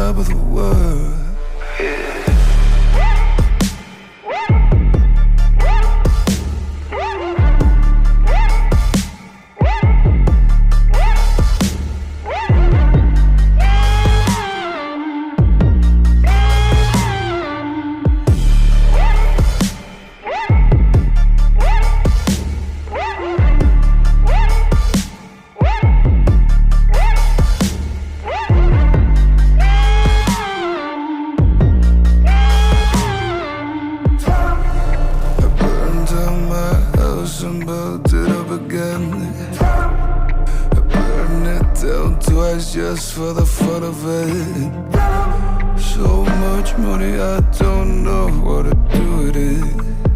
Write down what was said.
top of the world. And built it up again. I burn it down twice just for the fun of it. So much money, I don't know what to do with it.